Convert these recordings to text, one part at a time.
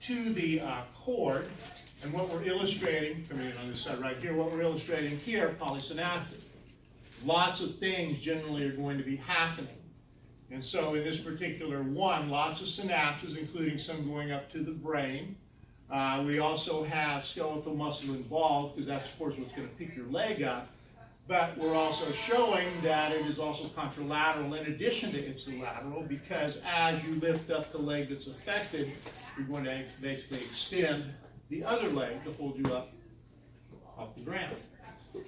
to the cord. And what we're illustrating, coming in on this side right here, what we're illustrating here, polysynaptic. Lots of things generally are going to be happening. And so in this particular one, lots of synapses, including some going up to the brain. We also have skeletal muscle involved, because that's, of course, what's going to pick your leg up. But we're also showing that it is also contralateral in addition to ipsilateral, because as you lift up the leg that's affected, you're going to basically extend the other leg to hold you up off the ground. So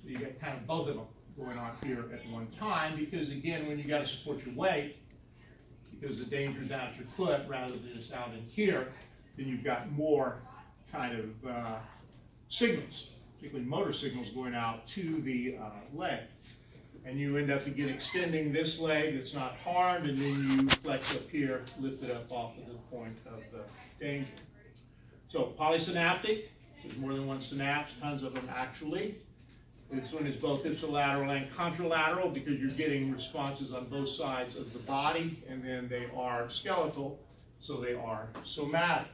you got kind of both of them going on here at one time, because again, when you got to support your weight, because the danger is down at your foot rather than just out in here, then you've got more kind of signals, particularly motor signals going out to the leg. And you end up again extending this leg that's not harmed, and then you flex up here, lift it up off of the point of the danger. So polysynaptic, there's more than one synapse, tons of them actually. This one is both ipsilateral and contralateral, because you're getting responses on both sides of the body, and then they are skeletal, so they are somatic.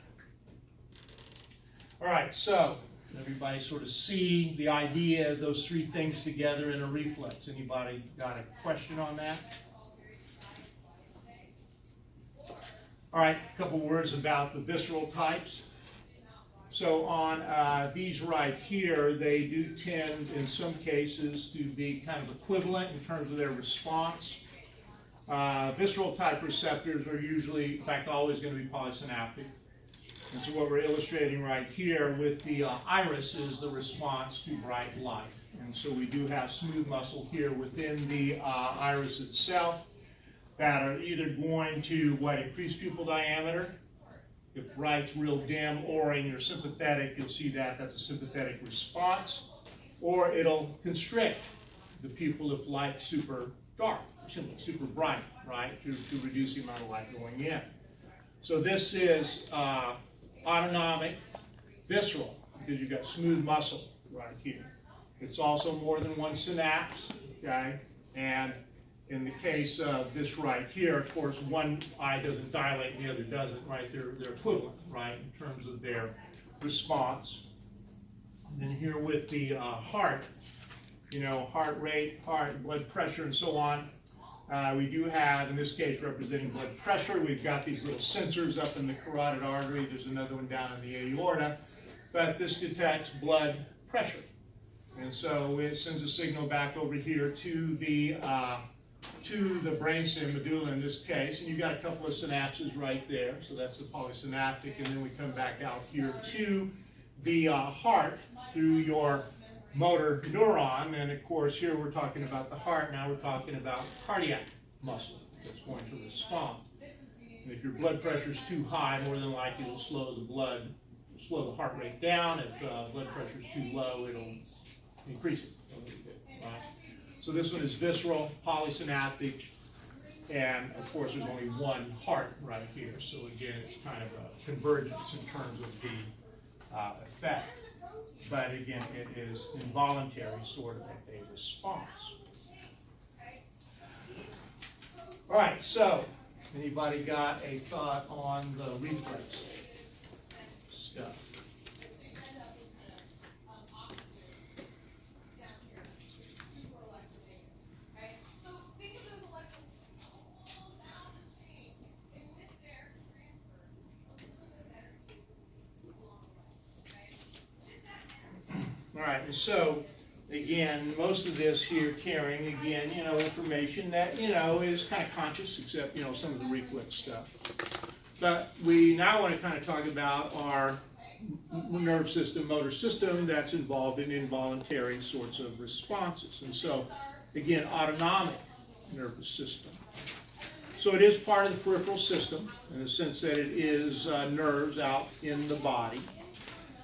All right, so everybody sort of see the idea of those three things together in a reflex. Anybody got a question on that? All right, a couple words about the visceral types. So on these right here, they do tend, in some cases, to be kind of equivalent in terms of their response. Visceral type receptors are usually, in fact, always going to be polysynaptic. And so what we're illustrating right here with the iris is the response to bright light. And so we do have smooth muscle here within the iris itself that are either going to increase pupil diameter. If bright's real dim, or in your sympathetic, you'll see that that's a sympathetic response. Or it'll constrict the pupil if light's super dark, super bright, right, to reduce the amount of light going in. So this is autonomic visceral, because you've got smooth muscle right here. It's also more than one synapse, okay? And in the case of this right here, of course, one eye doesn't dilate and the other doesn't, right? They're equivalent, right, in terms of their response. And then here with the heart, you know, heart rate, heart, blood pressure, and so on. We do have, in this case, representing blood pressure. We've got these little sensors up in the carotid artery. There's another one down in the aorta. But this detects blood pressure. And so it sends a signal back over here to the brainstem, medulla in this case. And you've got a couple of synapses right there. So that's the polysynaptic. And then we come back out here to the heart through your motor neuron. And of course, here we're talking about the heart. Now we're talking about cardiac muscle that's going to respond. And if your blood pressure is too high, more than likely it'll slow the heart rate down. If blood pressure is too low, it'll increase it a little bit, right? So this one is visceral, polysynaptic, and of course there's only one heart right here. So again, it's kind of a convergence in terms of the effect. But again, it is involuntary sort of a response. All right, so anybody got a thought on the reflex stuff? All right, and so, again, most of this here carrying, again, you know, information that, you know, is kind of conscious, except, you know, some of the reflex stuff. But we now want to kind of talk about our nerve system, motor system that's involved in involuntary sorts of responses. And so, again, autonomic nervous system. So it is part of the peripheral system in the sense that it is nerves out in the body.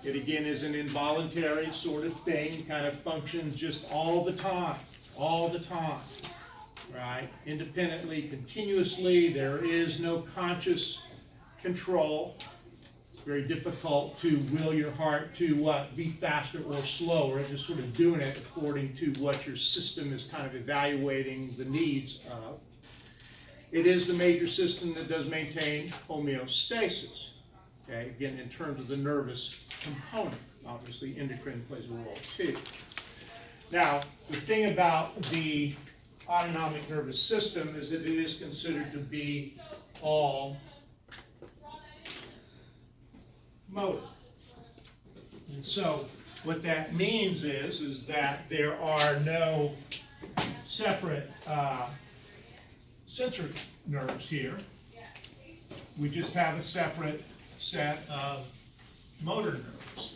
It again is an involuntary sort of thing, kind of functions just all the time, right? Independently, continuously, there is no conscious control. It's very difficult to will your heart to beat faster or slower, just sort of doing it according to what your system is kind of evaluating the needs of. It is the major system that does maintain homeostasis. Okay, again, in terms of the nervous component, obviously endocrine plays a role too. Now, the thing about the autonomic nervous system is that it is considered to be all motor. And so what that means is that there are no separate sensory nerves here. We just have a separate set of motor nerves.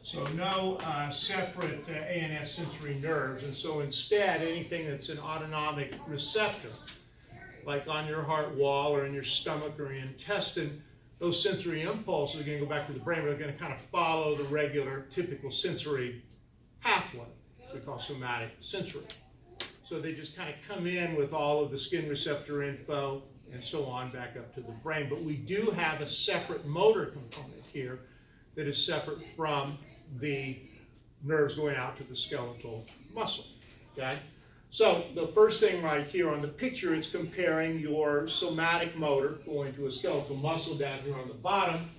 So no separate ANS sensory nerves, and so instead anything that's an autonomic receptor, like on your heart wall or in your stomach or your intestine, those sensory impulses are going to go back to the brain, but they're going to kind of follow the regular, typical sensory pathway, so we call somatic sensory. So they just kind of come in with all of the skin receptor info and so on back up to the brain. But we do have a separate motor component here that is separate from the nerves going out to the skeletal muscle, okay? So the first thing right here on the picture is comparing your somatic motor going to a skeletal muscle down here on the bottom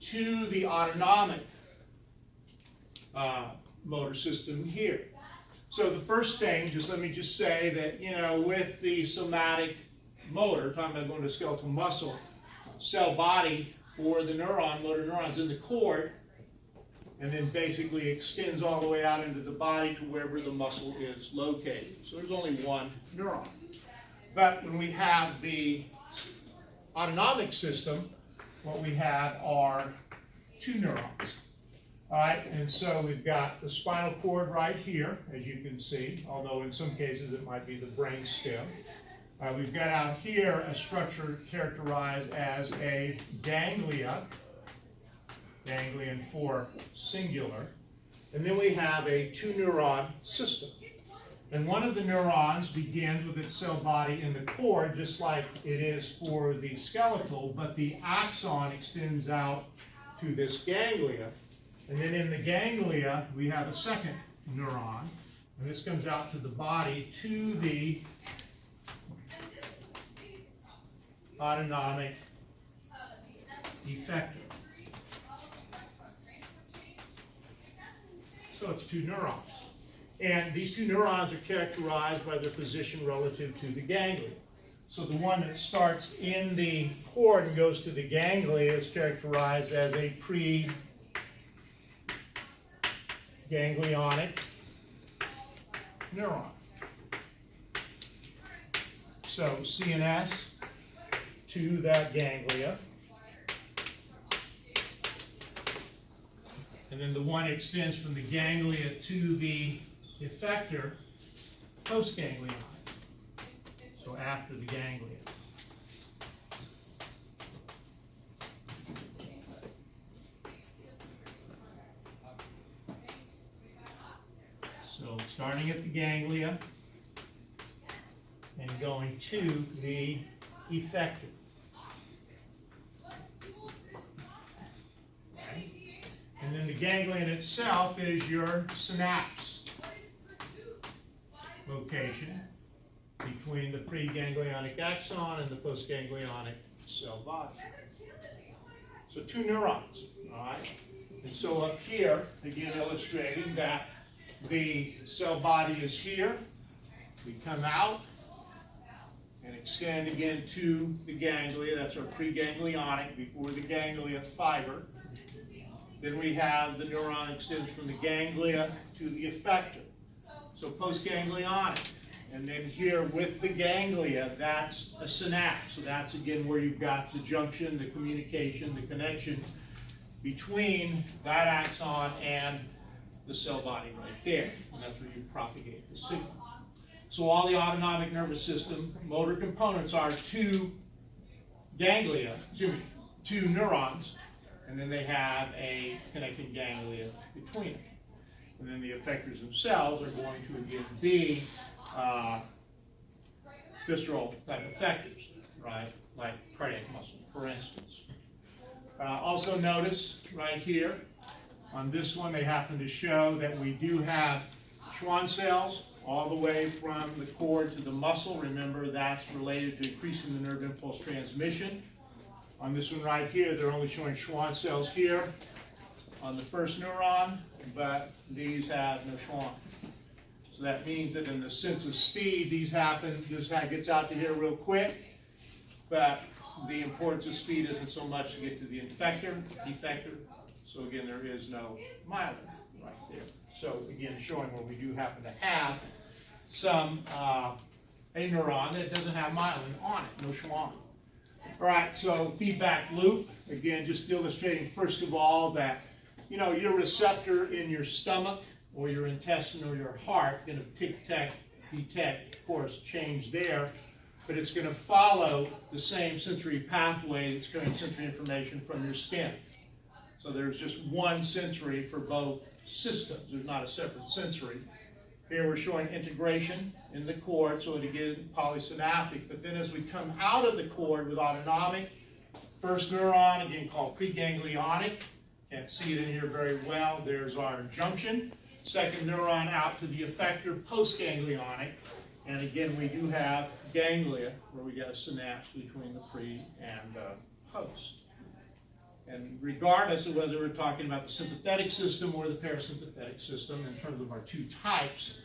to the autonomic motor system here. So the first thing, let me just say that, you know, with the somatic motor, talking about going to skeletal muscle, cell body for the neuron, motor neurons in the cord, and then basically extends all the way out into the body to wherever the muscle is located. So there's only one neuron. But when we have the autonomic system, what we have are two neurons. All right, and so we've got the spinal cord right here, as you can see, although in some cases it might be the brain stem. We've got out here a structure characterized as a ganglia, ganglion 4 singular, and then we have a two-neuron system. And one of the neurons begins with its cell body in the cord, just like it is for the skeletal, but the axon extends out to this ganglia. And then in the ganglia, we have a second neuron, and this comes out to the body to the autonomic effector. So it's two neurons. And these two neurons are characterized by their position relative to the ganglia. So the one that starts in the cord and goes to the ganglia is characterized as a pre-ganglionic neuron. So CNS to that ganglia. And then the one extends from the ganglia to the effector postganglionic. So after the ganglia. So starting at the ganglia and going to the effector. And then the ganglion itself is your synapse location between the preganglionic axon and the postganglionic cell body. So two neurons, all right? And so up here, again illustrating that the cell body is here. We come out and extend again to the ganglia. That's our preganglionic before the ganglia fiber. Then we have the neuron extends from the ganglia to the effector. So postganglionic. And then here with the ganglia, that's a synapse. So that's again where you've got the junction, the communication, the connection between that axon and the cell body right there. And that's where you propagate the signal. So all the autonomic nervous system motor components are two ganglia, excuse me, two neurons, and then they have a connecting ganglia between them. And then the effectors themselves are going to again be visceral type effectors, right? Like cardiac muscle, for instance. Also notice right here on this one, they happen to show that we do have Schwann cells all the way from the cord to the muscle. Remember, that's related to increasing the nerve impulse transmission. On this one right here, they're only showing Schwann cells here on the first neuron, but these have no Schwann. So that means that in the sense of speed, these happen, this gets out to here real quick, but the importance of speed isn't so much to get to the effector. So again, there is no myelin right there. So again, showing where we do happen to have some, a neuron that doesn't have myelin on it, no Schwann. All right, so feedback loop, again, just illustrating first of all that, you know, your receptor in your stomach or your intestine or your heart going to detect, of course, change there, but it's going to follow the same sensory pathway that's carrying sensory information from your skin. So there's just one sensory for both systems. There's not a separate sensory. Here we're showing integration in the cord, so it again polysynaptic. But then as we come out of the cord with autonomic, first neuron, again called preganglionic. Can't see it in here very well. There's our junction. Second neuron out to the effector, postganglionic. And again, we do have ganglia, where we get a synapse between the pre and the post. And regardless of whether we're talking about the sympathetic system or the parasympathetic system, in terms of our two types,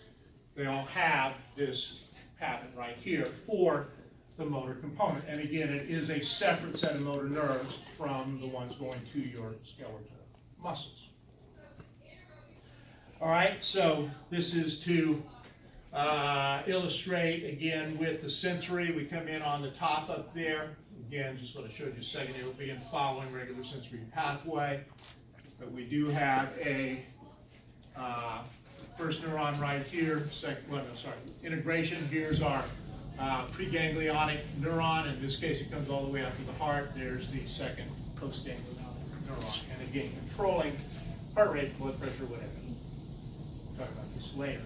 they all have this pattern right here for the motor component. And again, it is a separate set of motor nerves from the ones going to your skeletal muscles. All right, so this is to illustrate again with the sensory. We come in on the top up there. Again, just what I showed you a second, it will be in following regular sensory pathway. But we do have a first neuron right here, integration. Here's our preganglionic neuron. In this case, it comes all the way up to the heart. There's the second postganglionic neuron. And again, controlling heart rate, blood pressure, whatever. Talk about this later.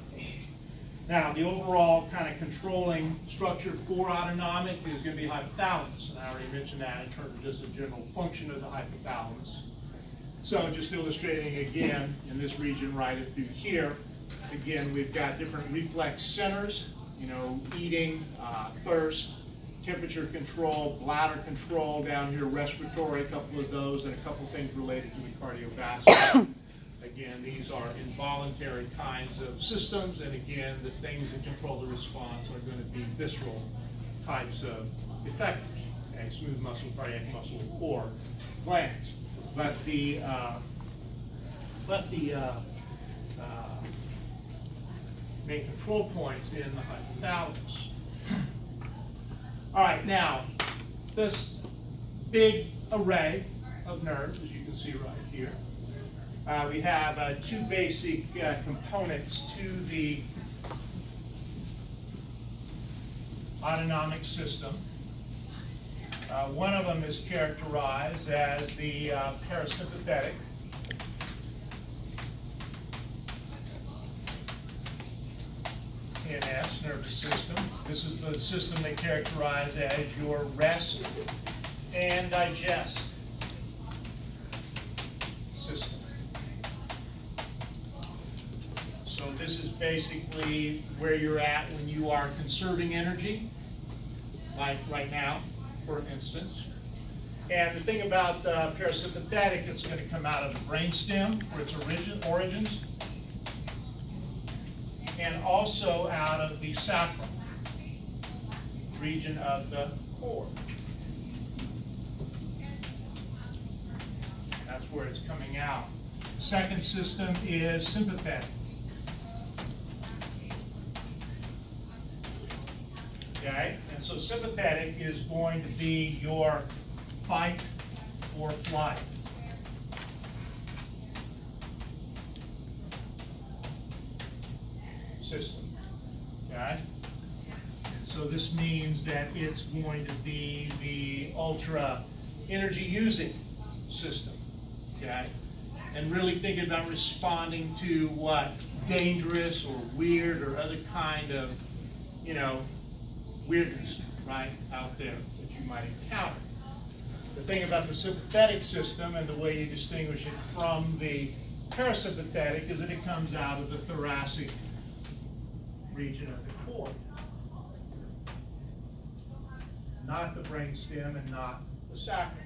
Now, the overall kind of controlling structure for autonomic is going to be hypothalamus. And I already mentioned that in terms of just the general function of the hypothalamus. So just illustrating again in this region right through here, again, we've got different reflex centers, you know, eating, thirst, temperature control, bladder control, down here respiratory, a couple of those, and a couple of things related to the cardiovascular. Again, these are involuntary kinds of systems, and again, the things that control the response are going to be visceral types of effectors, okay? Smooth muscle, cardiac muscle, or glands. But the main control points in the hypothalamus. All right, now this big array of nerves, as you can see right here. We have two basic components to the autonomic system. One of them is characterized as the parasympathetic. NS, nervous system. This is the system they characterize as your rest and digest system. So this is basically where you're at when you are conserving energy, like right now, for instance. And the thing about parasympathetic, it's going to come out of the brainstem for its origins, and also out of the sacrum, region of the core. That's where it's coming out. The second system is sympathetic. Okay, and so sympathetic is going to be your fight or flight. System. Okay? And so So this means that it's going to be the ultra energy using system, okay? And really thinking about responding to what? Dangerous or weird or other kind of, weirdness, right, out there that you might encounter. The thing about the sympathetic system and the way you distinguish it from the parasympathetic is that it comes out of the thoracic region of the core. Not the brainstem and not the sacrum.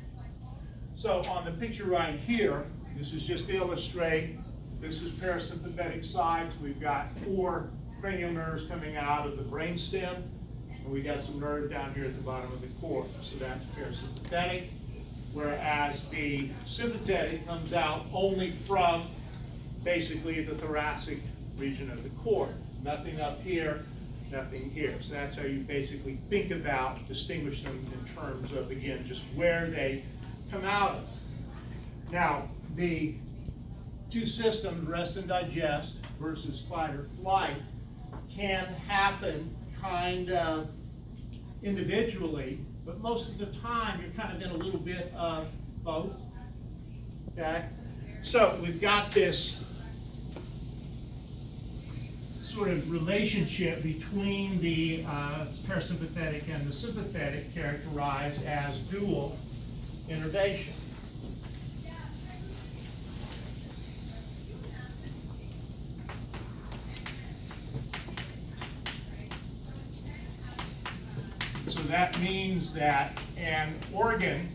So on the picture right here, this is just to illustrate, this is parasympathetic sides. We've got 4 cranial nerves coming out of the brainstem, and we got some nerve down here at the bottom of the core. So that's parasympathetic, whereas the sympathetic comes out only from basically the thoracic region of the core. Nothing up here, nothing here. So that's how you basically think about, distinguish them in terms of, again, just where they come out of. Now, the 2 systems, rest and digest versus fight or flight, can happen kind of individually, but most of the time you're kind of in a little bit of both, okay? So we've got this sort of relationship between the parasympathetic and the sympathetic, characterized as dual innervation. So that means that an organ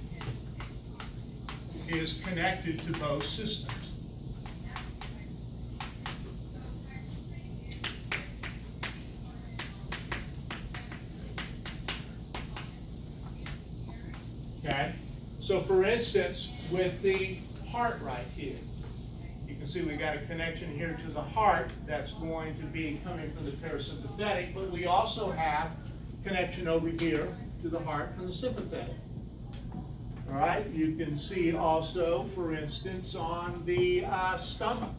is connected to both systems. Okay? So for instance, with the heart right here, you can see we got a connection here to the heart that's going to be coming from the parasympathetic, but we also have connection over here to the heart from the sympathetic. All right, you can see also, for instance, on the stomach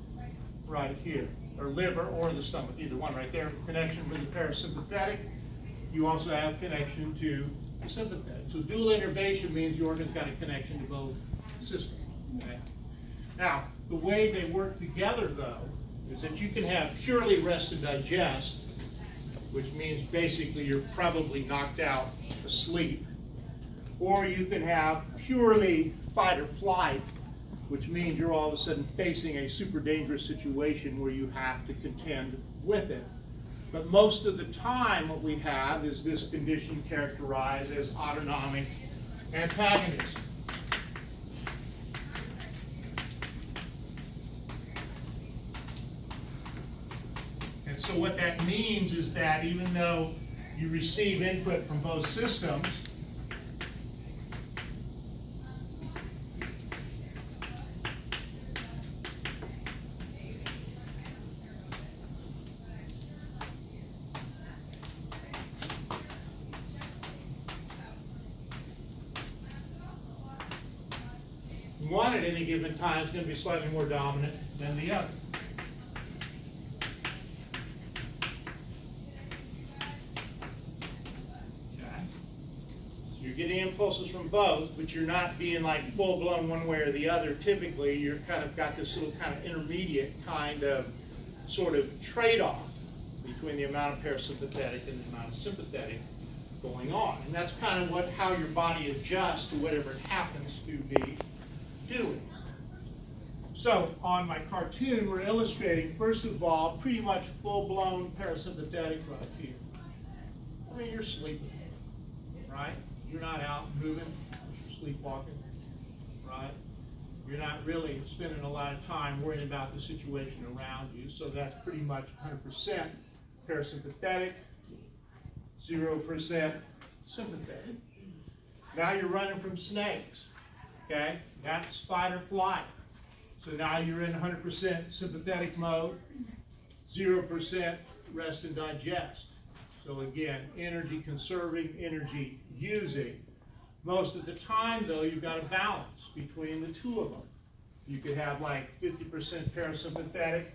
right here, or liver or the stomach, either one right there, connection with the parasympathetic. You also have connection to the sympathetic. So dual innervation means the organ's got a connection to both systems. Okay? Now, the way they work together, though, is that you can have purely rest and digest, which means basically you're probably knocked out asleep. Or you can have purely fight or flight, which means you're all of a sudden facing a super dangerous situation where you have to contend with it. But most of the time what we have is this condition characterized as autonomic antagonism. And so what that means is that even though you receive input from both systems, one at any given time is going to be slightly more dominant than the other. Okay. So you're getting impulses from both, but you're not being like full-blown one way or the other. Typically, you're kind of got this little kind of intermediate kind of sort of trade-off between the amount of parasympathetic and the amount of sympathetic going on. And that's kind of how your body adjusts to whatever it happens to be doing. So on my cartoon, we're illustrating, first of all, pretty much full-blown parasympathetic right here. I mean, you're sleeping, right? You're not out moving, you're sleepwalking, right? You're not really spending a lot of time worrying about the situation around you, so that's pretty much 100% parasympathetic, 0% sympathetic. Now you're running from snakes. Okay, that's fight or flight. So now you're in 100% sympathetic mode, 0% rest and digest. So again, energy conserving, energy using. Most of the time, though, you've got a balance between the two of them. You could have like 50% parasympathetic,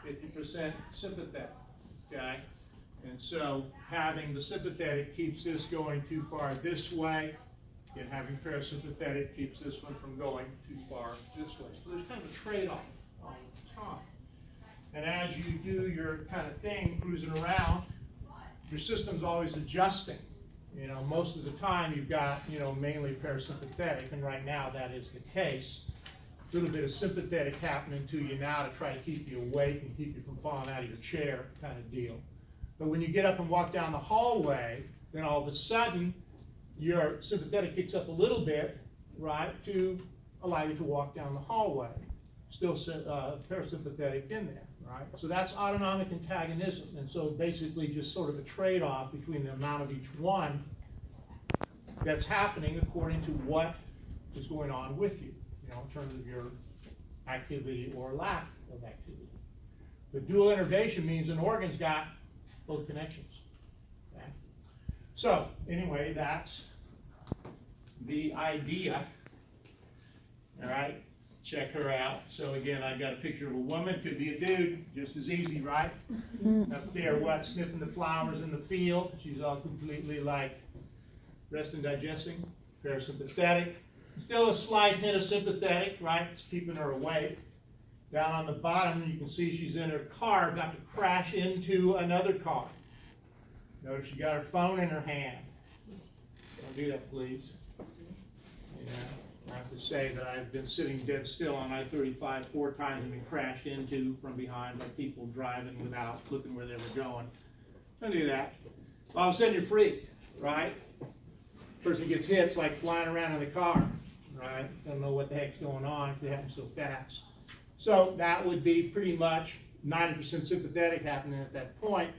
50% sympathetic. Okay, And so having the sympathetic keeps this going too far this way, and having parasympathetic keeps this one from going too far this way. So there's kind of a trade-off all the time. And as you do your kind of thing, cruising around, your system's always adjusting. You know, most of the time you've got, you know, mainly parasympathetic, and right now that is the case. A little bit of sympathetic happening to you now to try to keep you awake and keep you from falling out of your chair kind of deal. But when you get up and walk down the hallway, then all of a sudden your sympathetic kicks up a little bit, right, to allow you to walk down the hallway. Still parasympathetic in there, right? So that's autonomic antagonism. And so basically just sort of a trade-off between the amount of each one that's happening according to what is going on with you, you know, in terms of your activity or lack of activity. But dual innervation means an organ's got both connections. Okay? So anyway, that's the idea. All right, check her out. So again, I've got a picture of a woman, could be a dude, just as easy, right? Up there, what, sniffing the flowers in the field. She's all completely like resting, digesting, parasympathetic. Still a slight hint of sympathetic, right? It's keeping her awake. Down on the bottom, you can see she's in her car, about to crash into another car. Notice she got her phone in her hand. Don't do that, please. Yeah, I have to say that I've been sitting dead still on I-35 4 times and been crashed into from behind by people driving without looking where they were going. Don't do that. All of a sudden you're freaked, right? Person gets hit, it's like flying around in the car, right? Don't know what the heck's going on if it happens so fast. So that would be pretty much 90% sympathetic happening at that point,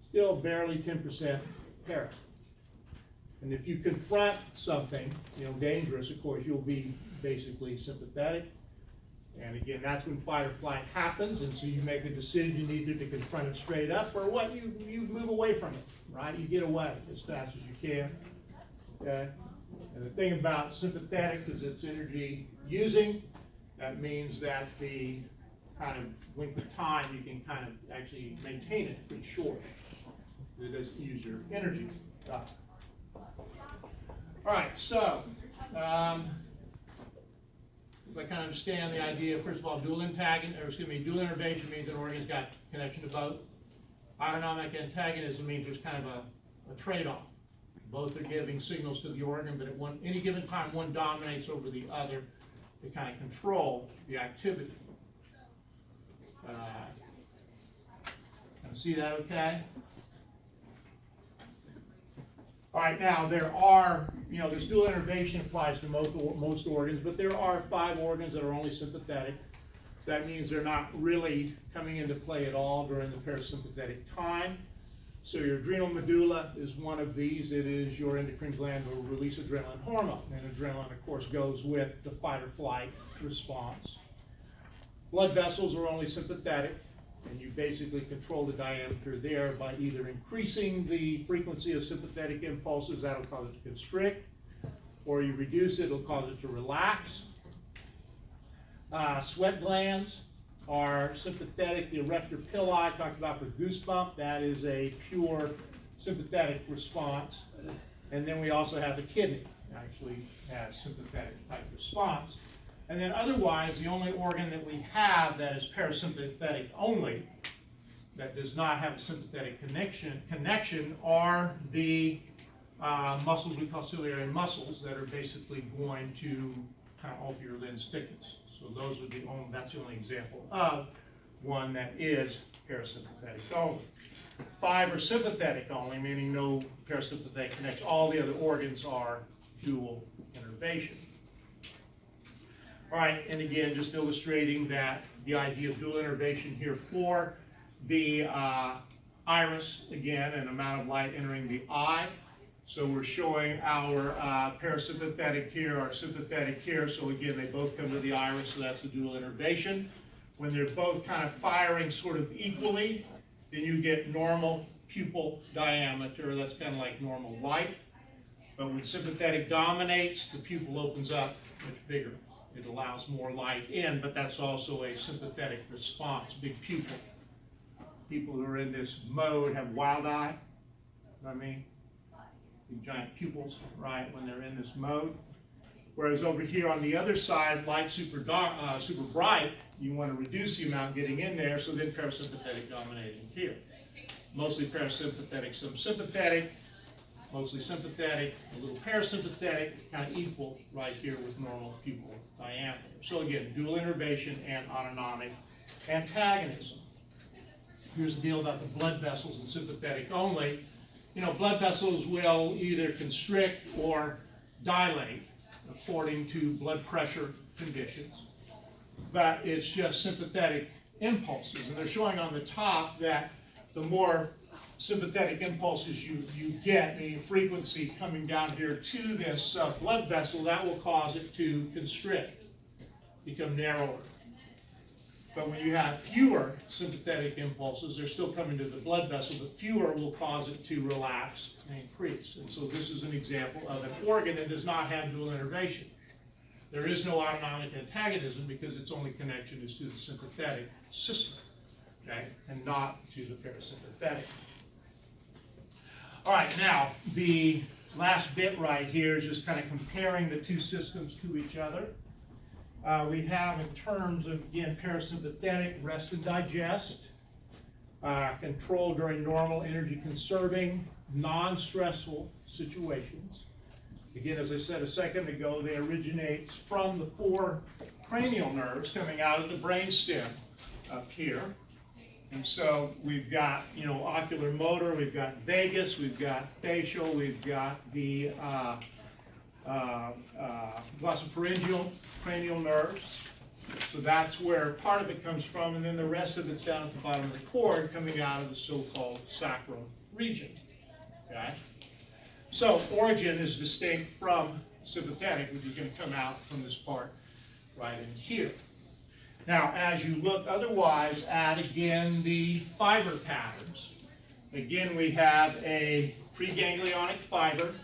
still barely 10% para. And if you confront something, you know, dangerous, of course, you'll be basically sympathetic. And again, that's when fight or flight happens, and so you make a decision either to confront it straight up or what, you move away from it, right? You get away as fast as you can. Okay? And the thing about sympathetic is it's energy using. That means that the kind of length of time you can kind of actually maintain it pretty short. It doesn't use your energy. All right, so if I kind of understand the idea, first of all, dual innervation means an organ's got connection to both. Autonomic antagonism means there's kind of a trade-off. Both are giving signals to the organ, but at any given time, one dominates over the other to kind of control the activity. See that okay? All right, now there are, you know, this dual innervation applies to most organs, but there are 5 organs that are only sympathetic. That means they're not really coming into play at all during the parasympathetic time. So your adrenal medulla is one of these. It is your endocrine gland that will release adrenaline hormone. And adrenaline, of course, goes with the fight or flight response. Blood vessels are only sympathetic, and you basically control the diameter there by either increasing the frequency of sympathetic impulses, that'll cause it to constrict, or you reduce it, it'll cause it to relax. Sweat glands are sympathetic. The erector pili, talked about for goosebump, that is a pure sympathetic response. And then we also have the kidney, actually has sympathetic type response. And then otherwise, the only organ that we have that is parasympathetic only, that does not have a sympathetic connection are the muscles we call ciliary muscles that are basically going to kind of alter your lens thickness. So those are that's the only example of one that is parasympathetic only. 5 are sympathetic only, meaning no parasympathetic connection. All the other organs are dual innervation. All right, and again, just illustrating that the idea of dual innervation here for the iris, again, an amount of light entering the eye. So we're showing our parasympathetic here, our sympathetic here. So again, they both come to the iris, so that's a dual innervation. When they're both kind of firing sort of equally, then you get normal pupil diameter. That's kind of like normal light. But when sympathetic dominates, the pupil opens up much bigger. It allows more light in, but that's also a sympathetic response, big pupil. people who are in this mode have wild eye. You know what I mean? The giant pupils, right, when they're in this mode. Whereas over here on the other side, light super bright, you want to reduce the amount getting in there, so then parasympathetic dominating here. Mostly parasympathetic, some sympathetic, mostly sympathetic, a little parasympathetic, kind of equal right here with normal pupil diameter. So again, dual innervation and autonomic antagonism. Here's the deal about the blood vessels and sympathetic only. You know, blood vessels will either constrict or dilate according to blood pressure conditions, but it's just sympathetic impulses. And they're showing on the top that the more sympathetic impulses you get, meaning frequency coming down here to this blood vessel, that will cause it to constrict, become narrower. But when you have fewer sympathetic impulses, they're still coming to the blood vessel, but fewer will cause it to relax and increase. And so this is an example of an organ that does not have dual innervation. There is no autonomic antagonism because its only connection is to the sympathetic system, okay, and not to the parasympathetic. All right, now the last bit right here is just kind of comparing the two systems to each other. We have in terms of, again, parasympathetic, rest and digest, control during normal energy conserving, non-stressful situations. Again, as I said a second ago, they originate from the 4 cranial nerves coming out of the brainstem up here. And so we've got, you know, ocular motor, we've got vagus, we've got facial, we've got the glossopharyngeal cranial nerves. So that's where part of it comes from, and then the rest of it's down at the bottom of the cord coming out of the so-called sacral region. Okay? So origin is distinct from sympathetic, which is going to come out from this part right in here. Now, as you look otherwise at, again, the fiber patterns, again, we have a preganglionic fiber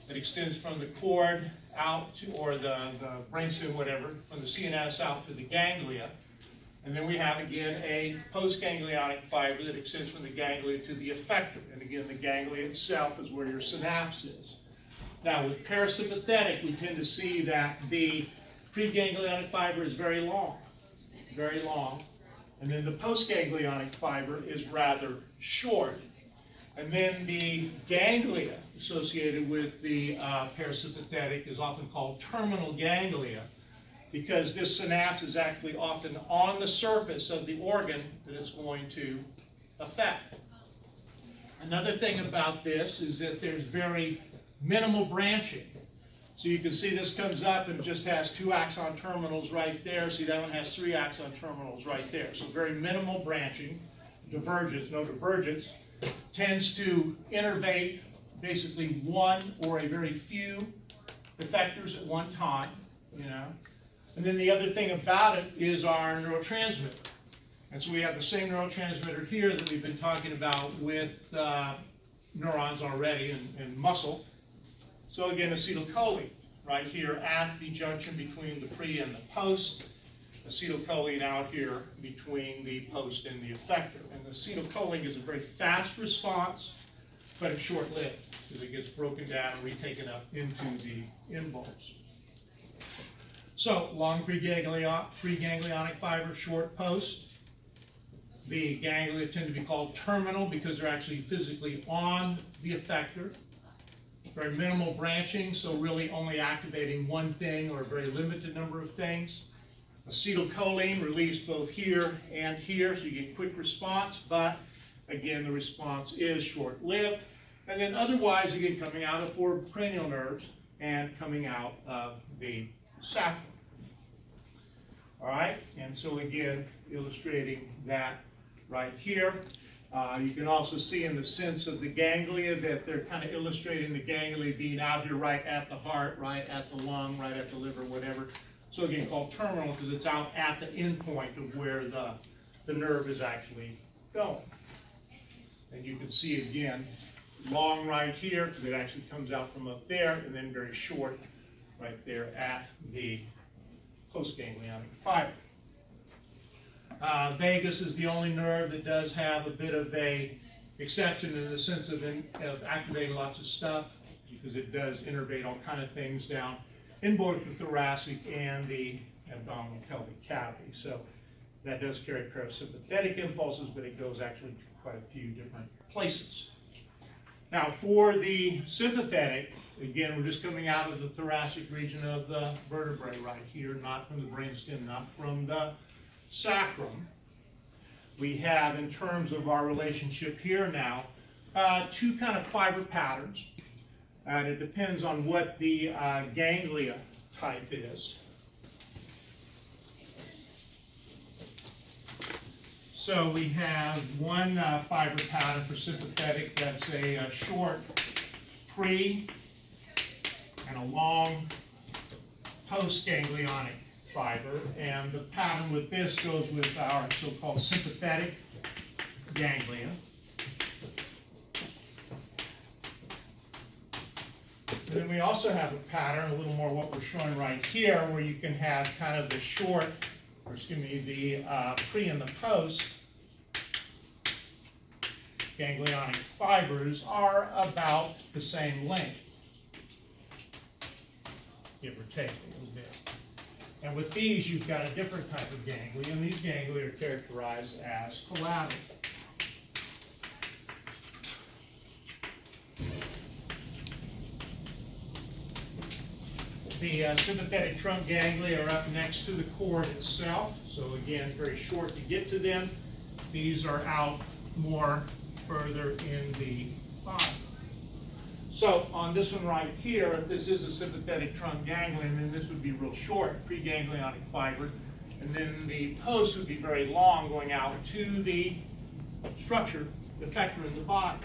that extends from the cord out to, or the brainstem, whatever, from the CNS out to the ganglia. And then we have, again, a postganglionic fiber that extends from the ganglia to the effector. And again, the ganglia itself is where your synapse is. Now, with parasympathetic, we tend to see that the preganglionic fiber is very long. And then the postganglionic fiber is rather short. And then the ganglia associated with the parasympathetic is often called terminal ganglia, because this synapse is actually often on the surface of the organ that it's going to affect. Another thing about this is that there's very minimal branching. So you can see this comes up and just has 2 axon terminals right there. See, that one has 3 axon terminals right there. So very minimal branching, divergence, no divergence, tends to innervate basically one or a very few effectors at one time, you know. And then the other thing about it is our neurotransmitter. And so we have the same neurotransmitter here that we've been talking about with neurons already and muscle. So again, acetylcholine right here at the junction between the pre and the post. Acetylcholine out here between the post and the effector. And the acetylcholine is a very fast response, but it's short-lived because it gets broken down and retaken up into the inbulbs. So long preganglionic fiber, short post. The ganglia tend to be called terminal because they're actually physically on the effector. Very minimal branching, so really only activating one thing or a very limited number of things. Acetylcholine released both here and here, so you get quick response, but again, the response is short-lived. And then otherwise, again, coming out of 4 cranial nerves and coming out of the sacrum. All right, and so again, illustrating that right here. You can also see in the sense of the ganglia that they're kind of illustrating the ganglia being out here right at the heart, right at the lung, right at the liver, whatever. So again, called terminal because it's out at the end point of where the nerve is actually going. And you can see again, long right here because it actually comes out from up there, and then very short right there at the postganglionic fiber. Vagus is the only nerve that does have a bit of a exception in the sense of activating lots of stuff, because it does innervate all kind of things down in both the thoracic and the abdominal pelvic cavity. So that does carry parasympathetic impulses, but it goes actually to quite a few different places. Now for the sympathetic, again, we're just coming out of the thoracic region of the vertebrae right here, not from the brainstem, not from the sacrum. We have, in terms of our relationship here now, two kind of fiber patterns, and it depends on what the ganglia type is. So we have one fiber pattern for sympathetic that's a short pre and a long post-ganglionic fiber, and the pattern with this goes with our so-called sympathetic ganglia. And then we also have a pattern, a little more what we're showing right here, where you can have kind of the short, or excuse me, the pre and the post ganglionic fibers are about the same length, give or take a little bit. And with these, you've got a different type of ganglia, and these ganglia are characterized as collateral. The sympathetic trunk ganglia are up next to the cord itself, so again, very short to get to them. These are out more further in the body. So on this one right here, if this is a sympathetic trunk ganglion, then this would be real short, preganglionic fiber, and then the post would be very long, going out to the structure, the effector in the body.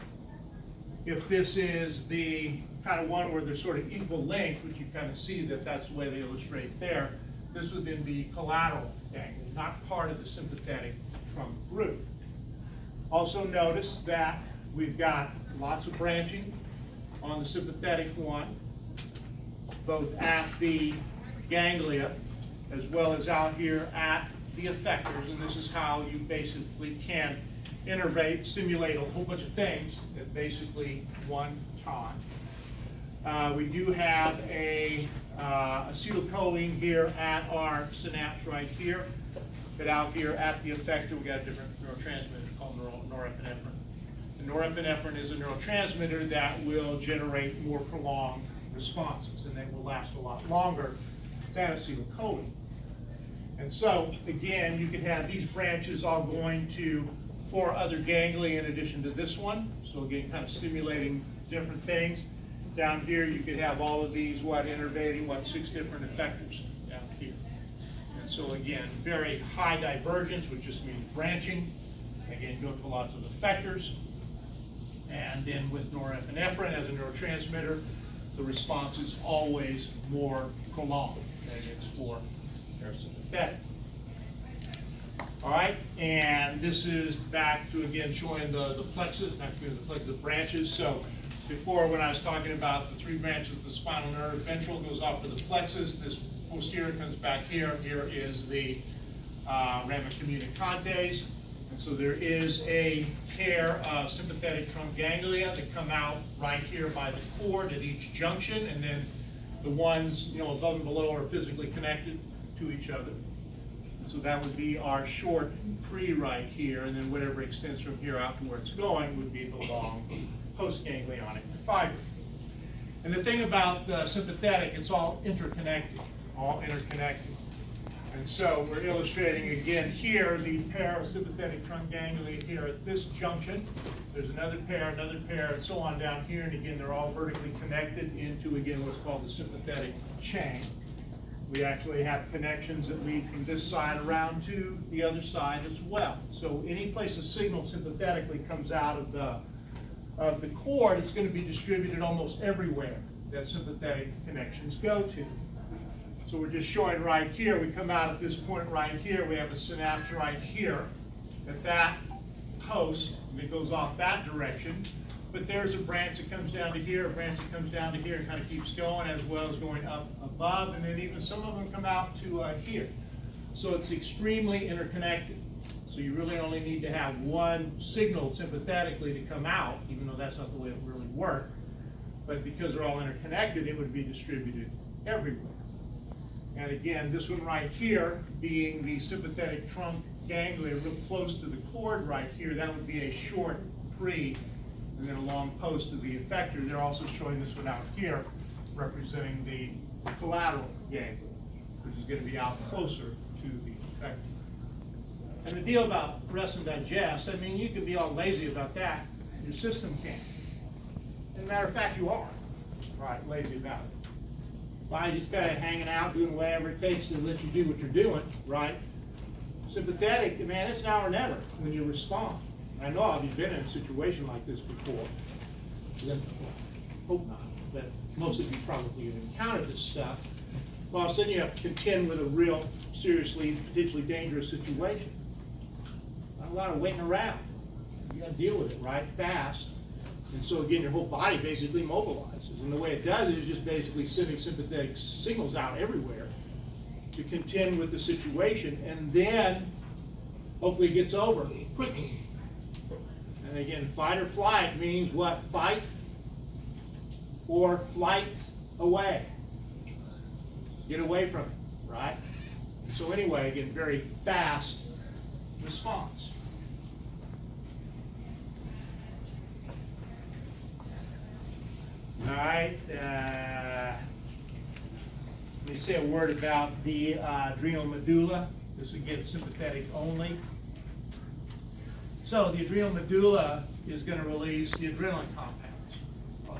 If this is the kind of one where they're sort of equal length, which you kind of see that that's the way they illustrate there, this would then be collateral ganglion, not part of the sympathetic trunk group. Also notice that we've got lots of branching on the sympathetic one, both at the ganglia as well as out here at the effectors, and this is how you basically can innervate, stimulate a whole bunch of things at basically one time. We do have a acetylcholine here at our synapse right here, but out here at the effector we got a different neurotransmitter called norepinephrine. The norepinephrine is a neurotransmitter that will generate more prolonged responses, and they will last a lot longer than acetylcholine. And so, again, you could have these branches all going to 4 other ganglia in addition to this one. So again, kind of stimulating different things. Down here, you could have all of these, innervating, 6 different effectors down here. And so again, very high divergence, which just means branching. Again, go to lots of effectors. And then with norepinephrine as a neurotransmitter, the response is always more prolonged than it is for parasympathetic. All right, and this is back to, again, showing the plexus, the branches. So before, when I was talking about the 3 branches of the spinal nerve, ventral goes off to the plexus, this posterior comes back here. Here is the ramus communicantes. And so there is a pair of sympathetic trunk ganglia that come out right here by the cord at each junction, and then the ones above and below are physically connected to each other. So that would be our short pre right here, and then whatever extends from here out to where it's going would be the long postganglionic fiber. And the thing about sympathetic, it's all interconnected, And so we're illustrating again here the pair of sympathetic trunk ganglia here at this junction. There's another pair, and so on down here. And again, they're all vertically connected into, again, what's called the sympathetic chain. We actually have connections that lead from this side around to the other side as well. So any place a signal sympathetically comes out of the cord, it's going to be distributed almost everywhere that sympathetic connections go to. So we're just showing right here, we come out at this point right here, we have a synapse right here at that post, and it goes off that direction. But there's a branch that comes down to here, a branch that comes down to here, and kind of keeps going, as well as going up above, and then even some of them come out to here. So it's extremely interconnected. So you really only need to have one signal sympathetically to come out, even though that's not the way it really works. But because they're all interconnected, it would be distributed everywhere. And again, this one right here, being the sympathetic trunk ganglia real close to the cord right here, that would be a short pre and then a long post of the effector. They're also showing this one out here, representing the collateral ganglia, which is going to be out closer to the effector. And the deal about rest and digest, I mean, you can be all lazy about that. Your system can't. As a matter of fact, you are, right, lazy about it. Why, you just kind of hanging out, doing whatever it takes to let you do what you're doing, right? Sympathetic, man, it's now or never when you respond. I know I've been in a situation like this before. Hope not, but most of you probably have encountered this stuff. Well, all of a sudden you have to contend with a real, seriously, potentially dangerous situation. Not a lot of waiting around. You got to deal with it, right, fast. And so again, your whole body basically mobilizes. And the way it does it is just basically sending sympathetic signals out everywhere to contend with the situation, and then hopefully it gets over quickly. And again, fight or flight means what? Fight or flight away. Get away from it, right? So anyway, again, very fast response. All right. Let me say a word about the adrenal medulla. This again, sympathetic only. So the adrenal medulla is going to release the adrenaline compounds,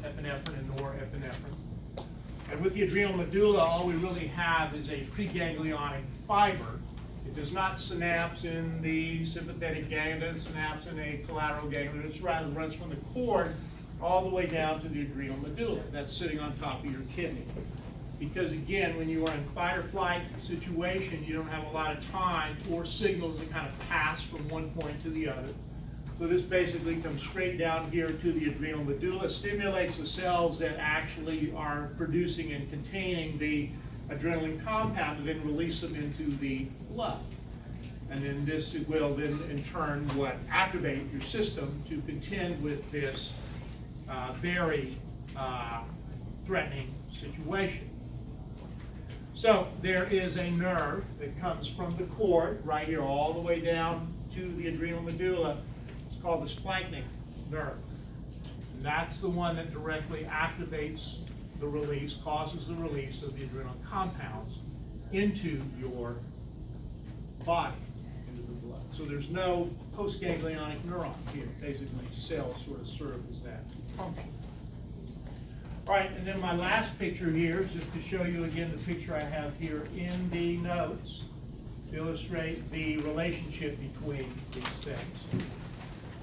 epinephrine and norepinephrine. And with the adrenal medulla, all we really have is a preganglionic fiber. It does not synapse in the sympathetic ganglia, it synapse in a collateral ganglia. It rather runs from the cord all the way down to the adrenal medulla. That's sitting on top of your kidney. Because again, when you are in fight or flight situation, you don't have a lot of time for signals to kind of pass from one point to the other. So this basically comes straight down here to the adrenal medulla, stimulates the cells that actually are producing and containing the adrenaline compound, and then release them into the blood. And then this will then in turn activate your system to contend with this very threatening situation. So there is a nerve that comes from the cord right here all the way down to the adrenal medulla. It's called the splanchnic nerve. And that's the one that directly activates the release, causes the release of the adrenaline compounds into your body, into the blood. So there's no postganglionic neuron here. Basically, cells sort of serve as that function. All right, and then my last picture here is just to show you again the picture I have here in the notes to illustrate the relationship between these things.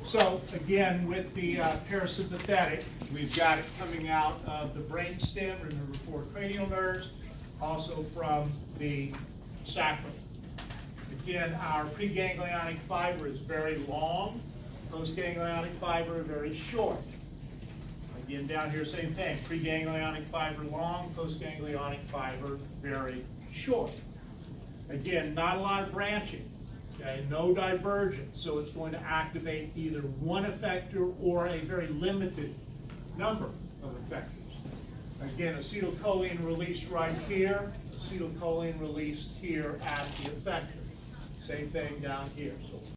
So again, with the parasympathetic, we've got it coming out of the brain stem, remember 4 cranial nerves, also from the sacrum. Again, our preganglionic fiber is very long, postganglionic fiber very short. Again, down here, same thing. Preganglionic fiber long, postganglionic fiber very short. Again, not a lot of branching, okay? No divergence, so it's going to activate either one effector or a very limited number of effectors. Again, acetylcholine released right here, acetylcholine released here at the effector. Same thing down here. So